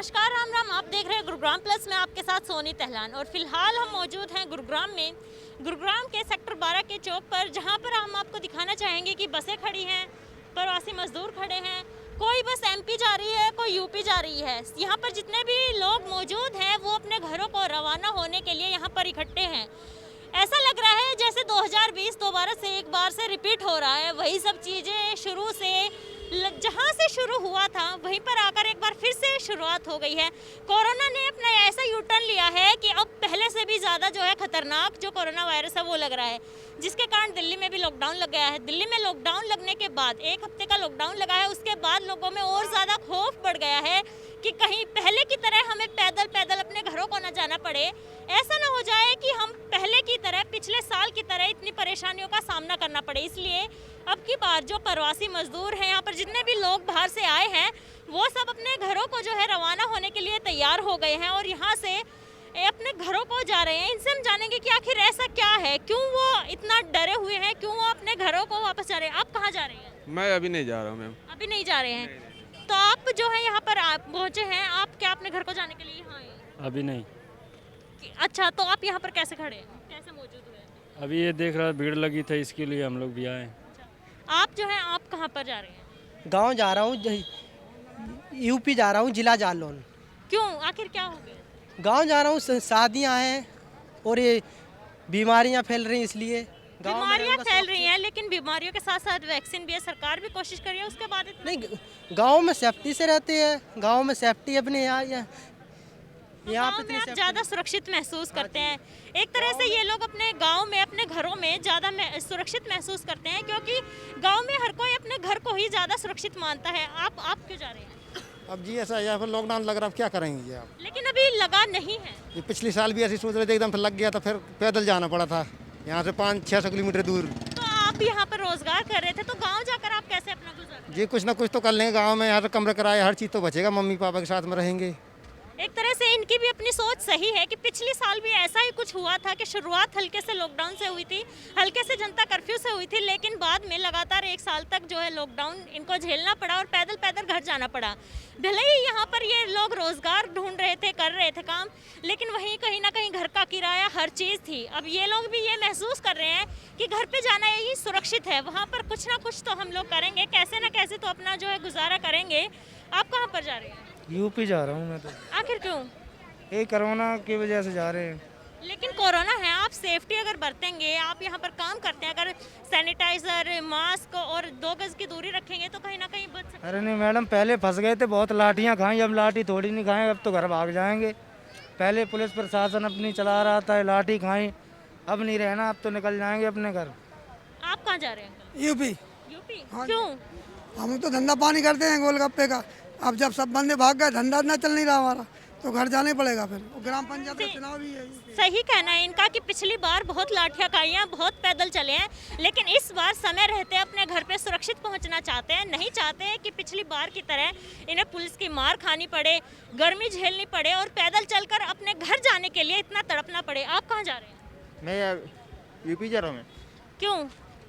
नमस्कार, राम राम। आप देख रहे हैं गुरुग्राम प्लस में, आपके साथ सोनी तहलान। और फिलहाल हम मौजूद हैं गुरुग्राम में, गुरुग्राम के सेक्टर 12 के चौक पर, जहां पर हम आपको दिखाना चाहेंगे कि बसें खड़ी हैं, प्रवासी मजदूर खड़े हैं। कोई बस एमपी जा रही है, कोई यूपी जा रही है। यहाँ पर जितने भी लोग मौजूद हैं वो अपने घरों को रवाना होने के लिए यहाँ पर इकट्ठे हैं। ऐसा लग रहा है जैसे 2020 दोबारा से एक बार से रिपीट हो रहा है। वही सब चीज़ें शुरू से, जहाँ से शुरू हुआ था वहीं पर आकर एक बार फिर से शुरुआत हो गई है। कोरोना ने अपना ऐसा यू टर्न लिया है कि अब पहले से भी ज़्यादा जो है खतरनाक जो कोरोना वायरस है वो लग रहा है, जिसके कारण दिल्ली में भी लॉकडाउन लग गया है। दिल्ली में लॉकडाउन लगने के बाद, एक हफ्ते का लॉकडाउन लगा है, उसके बाद लोगों में और ज़्यादा खौफ बढ़ गया है कि कहीं पहले की तरह हमें पैदल पैदल अपने घरों को न जाना पड़े। ऐसा ना हो जाए कि हम पहले की तरह, पिछले साल की तरह इतनी परेशानियों का सामना करना पड़े। इसलिए अब की बार जो प्रवासी मजदूर हैं, यहाँ पर जितने भी लोग बाहर से आए हैं, वो सब अपने घरों को जो है रवाना होने के लिए तैयार हो गए हैं और यहाँ से अपने घरों को जा रहे हैं। इनसे हम जानेंगे कि आखिर ऐसा क्या है, क्यों वो इतना डरे हुए हैं, क्यों वो अपने घरों को वापस जा रहे हैं। आप कहाँ जा रहे हैं? मैं अभी नहीं जा रहा हूँ मैम। अभी नहीं जा रहे हैं? तो आप जो है यहाँ पर आप पहुँचे हैं, आप क्या अपने घर को जाने के लिए यहाँ आए? अभी नहीं। अच्छा, तो आप यहाँ पर कैसे खड़े हैं, कैसे मौजूद हुए? अभी ये देख रहा भीड़ लगी था, इसके लिए हम लोग भी आए। आप जो है, आप कहाँ पर जा रहे हैं? गांव जा रहा हूँ, यूपी जा रहा हूँ, जिला जालौन। क्यों, आखिर क्या हो गया? गांव जा रहा हूँ, शादियाँ हैं और ये बीमारियाँ फैल रही हैं, इसलिए बीमारियाँ फैल रही हैं, लेकिन बीमारियों के साथ साथ वैक्सीन भी है, सरकार भी कोशिश कर रही है। उसके बाद नहीं, गांव में सेफ्टी से रहते हैं, गांव में सेफ्टी अपने यहाँ पे आप ज़्यादा सुरक्षित महसूस करते हैं। एक तरह से ये लोग अपने गांव में, अपने घरों में ज़्यादा सुरक्षित महसूस करते हैं, क्योंकि गांव में हर कोई अपने घर को ही ज़्यादा सुरक्षित मानता है। आप क्यों जा रहे हैं? अब जी ऐसा यहाँ पर लॉकडाउन लग रहा है, अब क्या करेंगे आप? लेकिन अभी लगा नहीं है। ये पिछले साल भी ऐसे सोच रहे थे, एकदम फिर लग गया था, फिर पैदल जाना पड़ा था यहाँ से 500-600 किलोमीटर दूर। तो आप यहाँ पर रोजगार कर रहे थे, तो गाँव जाकर आप कैसे अपना गुजारा? जी कुछ ना कुछ तो कर लेंगे गाँव में, यहाँ से कमरे किराया हर चीज़ तो बचेगा, मम्मी पापा के साथ में रहेंगे। एक तरह से इनकी भी अपनी सोच सही है कि पिछले साल भी ऐसा ही कुछ हुआ था कि शुरुआत हल्के से लॉकडाउन से हुई थी, हल्के से जनता कर्फ्यू से हुई थी, लेकिन बाद में लगातार एक साल तक जो है लॉकडाउन इनको झेलना पड़ा और पैदल पैदल घर जाना पड़ा। भले ही यहाँ पर ये लोग रोजगार ढूंढ रहे थे, कर रहे थे काम, लेकिन वहीं कहीं ना कहीं घर का किराया, हर चीज़ थी। अब ये लोग भी ये महसूस कर रहे हैं कि घर पे जाना यही सुरक्षित है, वहाँ पर कुछ ना कुछ तो हम लोग करेंगे, कैसे ना कैसे तो अपना जो है गुजारा करेंगे। आप कहाँ पर जा रहे हैं? यूपी जा रहा हूँ मैं। तो आखिर क्यों? ये कोरोना की वजह से जा रहे हैं। लेकिन कोरोना है, आप सेफ्टी अगर बरतेंगे, आप यहाँ पर काम करते हैं, अगर सैनिटाइजर, मास्क और 2 गज की दूरी रखेंगे तो कहीं ना कहीं बच सकते हैं। अरे नहीं मैडम, पहले फंस गए थे, बहुत लाठियाँ खाई, अब लाठी थोड़ी नहीं खाएं, अब तो घर भाग जाएंगे। पहले पुलिस प्रशासन अपनी चला रहा था, लाठी खाई, अब नहीं रहना, अब तो निकल जाएंगे अपने घर। आप कहाँ जा रहे हैं? यूपी। यूपी? क्यों? हम तो धंधा पानी करते हैं गोलगप्पे का। अब जब सब बंदे भाग गए, धंधा ना चल नहीं रहा हमारा, तो घर जाना ही पड़ेगा। फिर ग्राम पंचायत का चुनाव भी है। सही कहना है इनका कि पिछली बार बहुत लाठियाँ खाई हैं, बहुत पैदल चले हैं, लेकिन इस बार समय रहते अपने घर पे सुरक्षित पहुंचना चाहते हैं। नहीं चाहते हैं कि पिछली बार की तरह इन्हें पुलिस की मार खानी पड़े, गर्मी झेलनी पड़े और पैदल चलकर अपने घर जाने के लिए इतना तड़पना पड़े। आप कहाँ जा रहे हैं? मैं यूपी जा रहा हूँ। क्यों?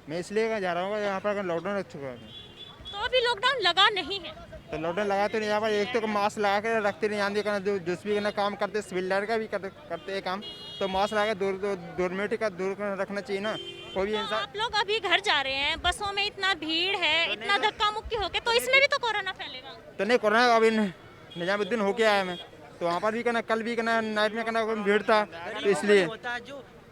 मैं इसलिए जा रहा हूँ, यहाँ पर लॉकडाउन लग चुका है। तो अभी लॉकडाउन लगा नहीं है, तो लॉकडाउन लगाते नहीं, यहाँ पर एक तो मास्क लगा के रखते नहीं, यहाँ करना जिस भी काम करते, सिविल लाइन का भी करते हैं काम, तो मास्क लगा के दूर रखना चाहिए ना कोई भी इंसान। आप लोग अभी घर जा रहे हैं, बसों में इतना भीड़ है, इतना धक्का मुक्की होके, तो इसमें भी तो कोरोना फैलेगा। तो नहीं, कोरोना अभी निजामुद्दीन होके आया मैं, तो वहाँ पर भी करना, कल भी करना, नाइट में करना, भीड़ था,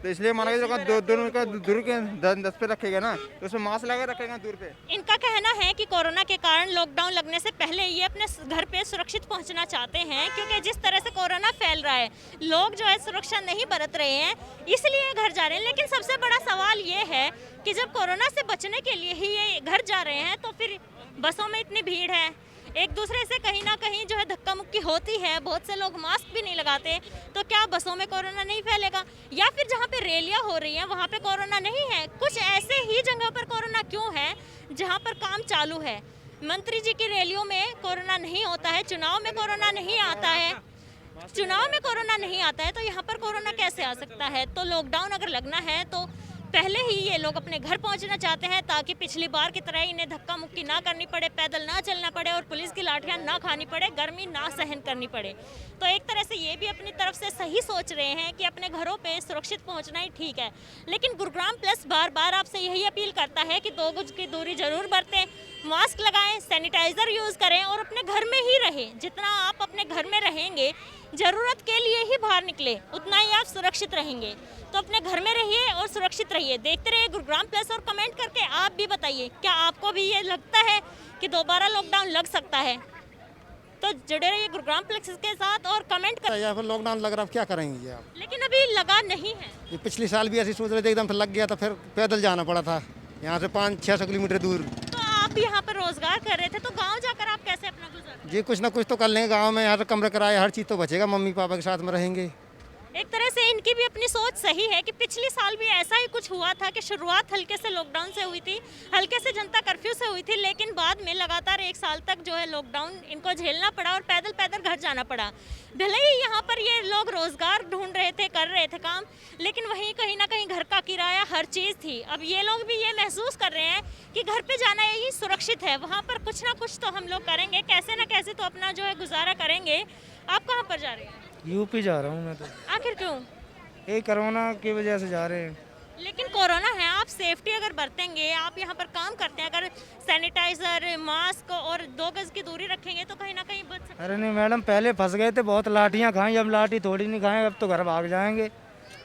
तो इसलिए माना दूर के 10 पे रखेगा ना, तो उसमें मास्क लगा रखेगा दूर पे। इनका कहना है कि कोरोना के कारण लॉकडाउन लगने से पहले ये अपने घर पे सुरक्षित पहुंचना चाहते हैं, क्योंकि जिस तरह से कोरोना फैल रहा है, लोग जो है सुरक्षा नहीं बरत रहे हैं, इसलिए घर जा रहे हैं। लेकिन सबसे बड़ा सवाल ये है कि जब कोरोना से बचने के लिए ही ये घर जा रहे हैं, तो फिर बसों में इतनी भीड़ है, एक दूसरे से कहीं ना कहीं जो है धक्का मुक्की होती है, बहुत से लोग मास्क भी नहीं लगाते, तो क्या बसों में कोरोना नहीं फैलेगा? या फिर जहाँ पे रैलियाँ हो रही हैं वहाँ पे कोरोना नहीं है? कुछ ऐसे ही जगह पर कोरोना क्यों है जहाँ पर काम चालू है? मंत्री जी की रैलियों में कोरोना नहीं होता है, चुनाव में कोरोना नहीं आता है, चुनाव में कोरोना नहीं आता है, तो यहाँ पर कोरोना कैसे आ सकता है? तो लॉकडाउन अगर लगना है तो पहले ही ये लोग अपने घर पहुंचना चाहते हैं ताकि पिछली बार की तरह इन्हें धक्का मुक्की ना करनी पड़े, पैदल ना चलना पड़े और पुलिस की लाठियां ना खानी पड़े, गर्मी ना सहन करनी पड़े। तो एक तरह से ये भी अपनी तरफ से सही सोच रहे हैं कि अपने घरों पे सुरक्षित पहुंचना ही ठीक है। लेकिन गुरुग्राम प्लस बार बार आपसे यही अपील करता है कि 2 गज की दूरी जरूर बरतें, मास्क लगाएं, सैनिटाइजर यूज़ करें और अपने घर में ही रहें। जितना आप अपने घर में रहेंगे, ज़रूरत के लिए ही बाहर निकले, उतना ही आप सुरक्षित रहेंगे। तो अपने घर में रहिए और सुरक्षित रहिए। देखते रहिए गुरुग्राम प्लस और कमेंट करके आप भी बताइए, क्या आपको भी ये लगता है कि दोबारा लॉकडाउन लग सकता है? तो जुड़े रहिए गुरुग्राम प्लस के साथ और कमेंट कर। यहाँ पर लॉकडाउन लग रहा है, अब क्या करेंगे ये आप? लेकिन अभी लगा नहीं है। ये पिछले साल भी ऐसे सोच रहे थे, एकदम से लग गया था, फिर पैदल जाना पड़ा था यहाँ से 500-600 किलोमीटर दूर। तो आप भी यहाँ पर रोजगार कर रहे थे, तो गाँव जाकर आप कैसे अपना गुजारा? जी कुछ ना कुछ तो कर लेंगे गाँव में, यहाँ से कमरे किराए हर चीज़ तो बचेगा, मम्मी पापा के साथ में रहेंगे। एक तरह से इनकी भी अपनी सोच सही है कि पिछले साल भी ऐसा ही कुछ हुआ था कि शुरुआत हल्के से लॉकडाउन से हुई थी, हल्के से जनता कर्फ्यू से हुई थी, लेकिन बाद में लगातार 1 साल तक जो है लॉकडाउन इनको झेलना पड़ा और पैदल पैदल घर जाना पड़ा। भले ही यहाँ पर ये लोग रोजगार ढूंढ रहे थे, कर रहे थे काम, लेकिन वहीं कहीं ना कहीं घर का किराया हर चीज़ थी। अब ये लोग भी ये महसूस कर रहे हैं कि घर पे जाना यही सुरक्षित है, वहाँ पर कुछ ना कुछ तो हम लोग करेंगे, कैसे ना कैसे तो अपना जो है गुजारा करेंगे। आप कहाँ पर जा रहे हैं? यूपी जा रहा हूँ मैं तो। आखिर क्यों? ये कोरोना की वजह से जा रहे हैं। लेकिन कोरोना है, आप सेफ्टी अगर बरतेंगे, आप यहाँ पर काम करते हैं, अगर सैनिटाइजर, मास्क और 2 गज की दूरी रखेंगे तो कहीं ना कहीं बच सकते हैं। अरे नहीं मैडम, पहले फंस गए थे, बहुत लाठियाँ खाई, अब लाठी थोड़ी नहीं खाएं, अब तो घर भाग जाएंगे।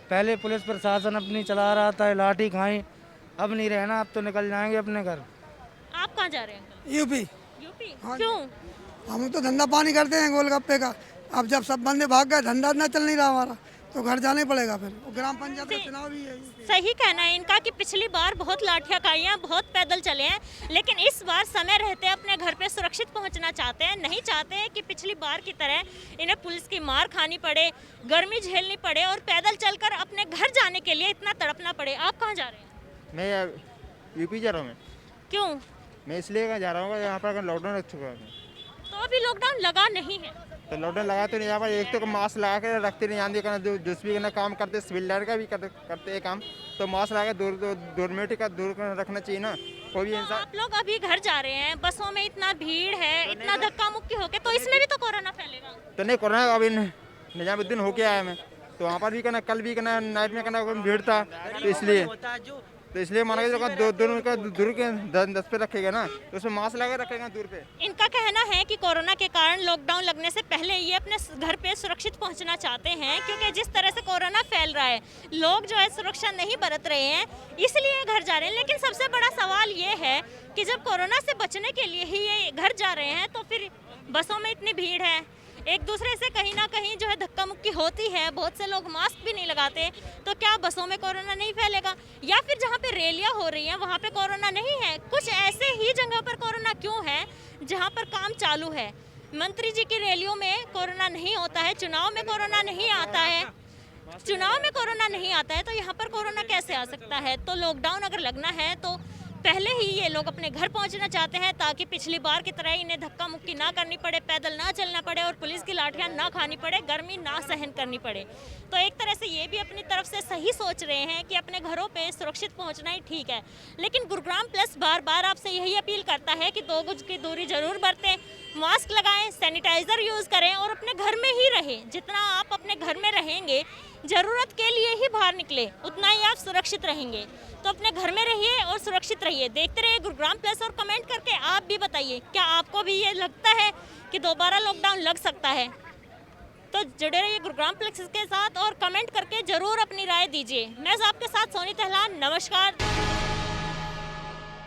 पहले पुलिस प्रशासन अपनी चला रहा था, लाठी खाई, अब नहीं रहना, अब तो निकल जाएंगे अपने घर। आप कहाँ जा रहे हैं? यूपी। यूपी? क्यों? हम तो धंधा पानी करते हैं गोलगप्पे का। अब जब सब बंदे भाग गए, धंधा ना चल नहीं रहा हमारा, तो घर जाने पड़ेगा फिर। ग्राम पंचायत का चुनाव भी है। सही कहना है इनका कि पिछली बार बहुत लाठियाँ खाई हैं, बहुत पैदल चले हैं, लेकिन इस बार समय रहते अपने घर पे सुरक्षित पहुंचना चाहते हैं। नहीं चाहते हैं कि पिछली बार की तरह इन्हें पुलिस की मार खानी पड़े, गर्मी झेलनी पड़े और पैदल चलकर अपने घर जाने के लिए इतना तड़पना पड़े। आप कहाँ जा रहे हैं? मैं यूपी जा रहा हूँ। मैं क्यों? मैं इसलिए जा रहा हूँ यहाँ पर लॉकडाउन लग चुका है। तो अभी लॉकडाउन लगा नहीं है तो लॉकडाउन लगा तो नहीं, यहाँ पर एक तो मास्क लगा के रखते नहीं, आंधी करना दूसरी करना काम करते, सिविल लाइन का भी करते हैं काम, तो मास्क लगा के 2 मिनट का दूर रखना चाहिए ना कोई भी इंसान। आप लोग अभी घर जा रहे हैं, बसों में इतना भीड़ है, इतना धक्का मुक्की होके, तो इसमें भी तो कोरोना फैलेगा। तो नहीं कोरोना अभी निजामुद्दीन होके आया मैं, तो वहाँ पर भी करना, कल भी करना, नाइट में करना भीड़ था, तो इसलिए माना कि 2 मिनट का दूर के 10 पे रखेगा ना, तो उसमें मास्क लगा रखेगा दूर पे। इनका कहना है कि कोरोना के कारण लॉकडाउन लगने से पहले ये अपने घर पे सुरक्षित पहुंचना चाहते हैं, क्योंकि जिस तरह से कोरोना फैल रहा है, लोग जो है सुरक्षा नहीं बरत रहे हैं, इसलिए घर जा रहे हैं। लेकिन सबसे बड़ा सवाल ये है कि जब कोरोना से बचने के लिए ही ये घर जा रहे हैं, तो फिर बसों में इतनी भीड़ है, एक दूसरे से कहीं ना कहीं जो है धक्का मुक्की होती है, बहुत से लोग मास्क भी नहीं लगाते, तो क्या बसों में कोरोना नहीं फैलेगा? या फिर जहाँ पे रैलियाँ हो रही हैं वहाँ पे कोरोना नहीं है? कुछ ऐसे ही जगह पर कोरोना क्यों है जहाँ पर काम चालू है? मंत्री जी की रैलियों में कोरोना नहीं होता है, चुनाव में कोरोना नहीं आता है, चुनाव में कोरोना नहीं आता है, तो यहाँ पर कोरोना कैसे आ सकता है? तो लॉकडाउन अगर लगना है तो पहले ही ये लोग अपने घर पहुंचना चाहते हैं ताकि पिछली बार की तरह इन्हें धक्का मुक्की ना करनी पड़े, पैदल ना चलना पड़े और पुलिस की लाठियां ना खानी पड़े, गर्मी ना सहन करनी पड़े। तो एक तरह से ये भी अपनी तरफ से सही सोच रहे हैं कि अपने घरों पे सुरक्षित पहुंचना ही ठीक है। लेकिन गुरुग्राम प्लस बार बार आपसे यही अपील करता है कि 2 गज की दूरी जरूर बरतें, मास्क लगाएं, सैनिटाइजर यूज़ करें और अपने घर में ही रहें। जितना आप अपने घर में रहेंगे, ज़रूरत के लिए ही बाहर निकले, उतना ही आप सुरक्षित रहेंगे। तो अपने घर में रहिए और सुरक्षित रहिए। देखते रहिए गुरुग्राम प्लस और कमेंट करके आप भी बताइए, क्या आपको भी ये लगता है कि दोबारा लॉकडाउन लग सकता है? तो जुड़े रहिए गुरुग्राम प्लस के साथ और कमेंट करके ज़रूर अपनी राय दीजिए। मैं आपके साथ सोनी तहलान, नमस्कार।